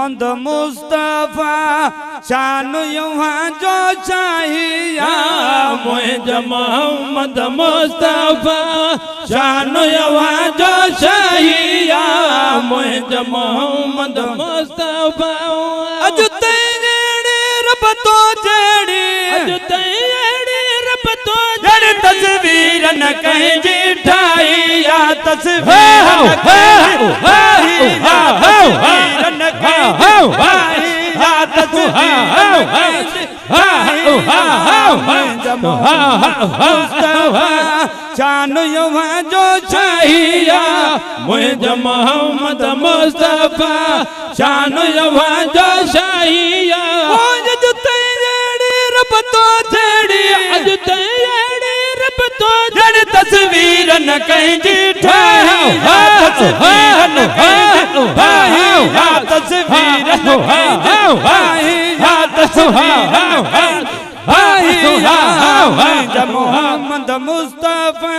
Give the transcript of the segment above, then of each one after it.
मोहम्मद मुस्तफा शान यहाँ जो चाहिया मुझे मोहम्मद मुस्तफा शान यहाँ जो चाहिया मुझे मोहम्मद मुस्तफा अज तेरे रब तो जड़ी अज तेरे रब तो जड़ी तस्वीर न कहीं जिठाई या तस्वीर न कहीं शान यहाँ जो चाहिया मुझे मोहम्मद मुस्तफा शान यहाँ जो चाहिया अज तेरे रब तो जड़ी अज तेरे रब तो जड़ी तस्वीर न कहीं जिठाई तस्वीर न कहीं तस्वीर न कहीं मोहम्मद मुस्तफा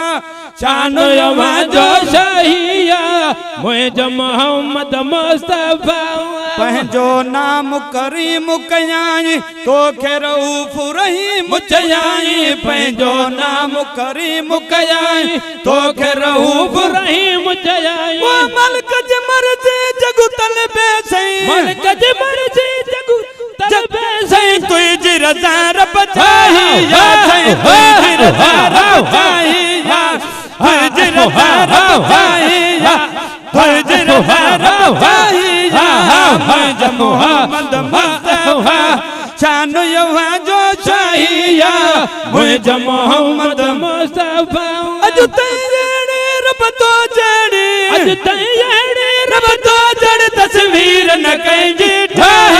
शान यहाँ जो चाहिया मुझे मोहम्मद मुस्तफा पंहिंजो नाम करीम कयाई तो खे रऊफ़ रहीम चयाई पंहिंजो नाम करीम कयाई तो खे रऊफ़ रहीम चयाई वो मलक जी मर्ज़ी जग तलबे सही मलक जी मर्ज़ी जग तलबे सही तुझी रज़ा रब चाहिया तुझी रज़ा रब चाहिया तुझी रज़ा रब चाहिया तुझी रज़ा रब चाहिया मुझे मोहम्मद मुस्तफा शान यहाँ जो चाहिया मुझे मोहम्मद मुस्तफा अज तेरे रब तो जड़ी अज तेरे रब तो जड़ी तस्वीर न कहीं जिठाई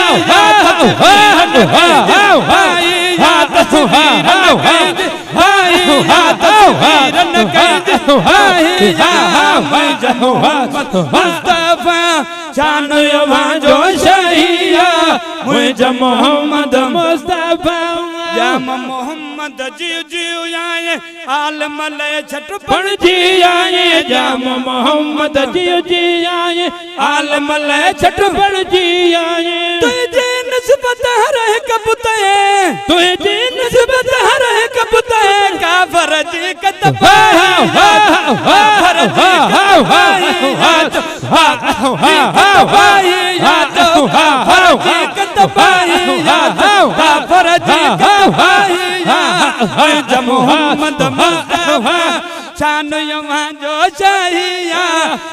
तस्वीर न कहीं मुझे मोहम्मद मुस्तफा शान यहाँ जो चाहिया मुझे मोहम्मद मुस्तफा जाम मोहम्मद जीव जीव आए आलम ले छठ पण जी आए जाम मोहम्मद जीव जी आए आलम ले छठ पण जी आए तुझे निस्बत रहे कबूते तुझे निस्बत रहे कबूते काफर जी कतबा मोहम्मद मुस्तफा शान यहाँ जो चाहिया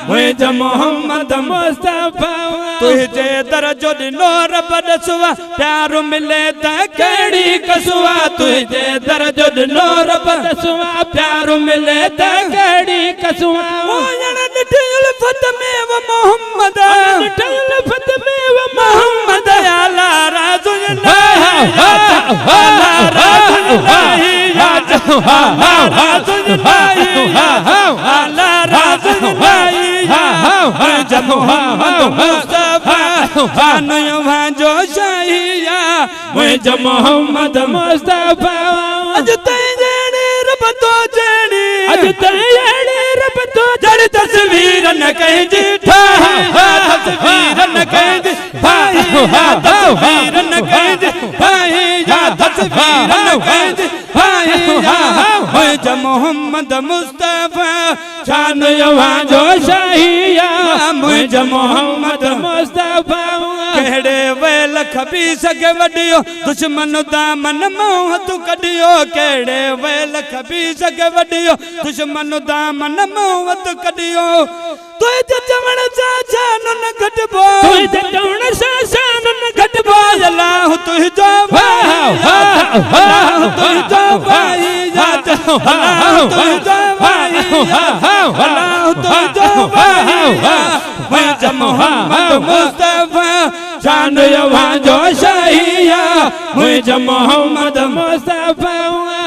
मुझे मोहम्मद मुस्तफा तुझे दर्जो दिनो रब दसवा प्यार मिले त केड़ी कसवा तुझे दर्जो दिनो रब दसवा प्यार मिले त केड़ी कसवा ओ जण दिठल फत में व मोहम्मद दिठल फत में व मोहम्मद आला राजुल्लाह आला राजुल्लाह आला राजुल्लाह आला राजुल्लाह मुझे मोहम्मद मुस्तफा शान यहाँ जो चाहिया मुझे मोहम्मद मुस्तफा अज तेरे रब तो जड़ी अज तेरे रब तो जड़ी तस्वीर न कहीं जिठाई तस्वीर न कहीं जिठाई तस्वीर न कहीं जिठाई तस्वीर न कहीं जिठाई मुझे मोहम्मद मुस्तफा शान यहाँ जो चाहिया मुझे मोहम्मद मुस्तफा केड़े वेल खबी सके वडियो दुश्मन दामन मोह तू कडियो केड़े वेल खबी सके वडियो दुश्मन दामन मोह तू कडियो तुझे चवण सा शान न घटबो तुझे चवण सा शान न घटबो अल्लाह तुझो भाई अल्लाह तुझो भाई अल्लाह तुझो भाई अल्लाह तुझो भाई मुझे मोहम्मद मुस्तफा शान यहाँ जो चाहिया मुझे मोहम्मद मुस्तफा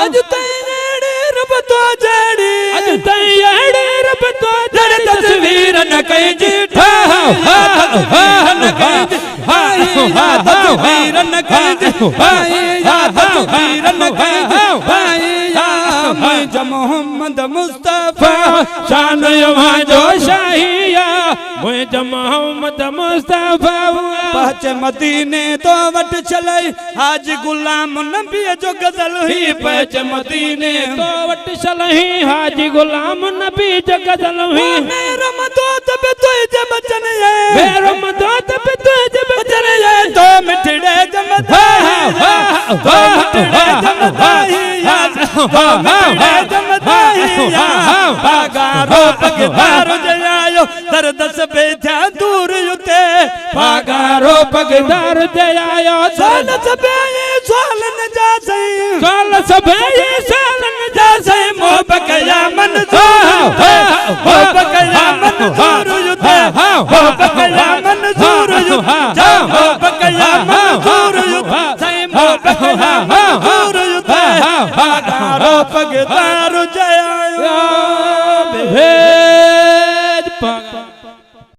अज तेरे रब तो जड़ी अज तेरे रब तो जड़ी तस्वीर न कहीं जिठाई तस्वीर न कहीं जिठाई तस्वीर न कहीं जिठाई तस्वीर न कहीं जिठाई मुझे मोहम्मद मुस्तफा शान यहाँ जो चाहिया मुझ मोहम्मद मुस्तफा पहुंच मदीने तो वट चलाई हाजी गुलाम नबी जो गजल हुई पहुंच मदीने तो वट चलही हाजी गुलाम नबी जो गजल हुई मेरा मदद पे तुझे बचन है मेरा मदद पे तुझे बचन है तो मिठड़े जमदाही तो मिठड़े जमदाही तो मिठड़े जमदाही पागारो पगदार जयायो दर्द से बेथा दूर युते पागारो पगदार जयायो साल सबे साल न जा सही साल सबे साल न जा सही मोह बकया मन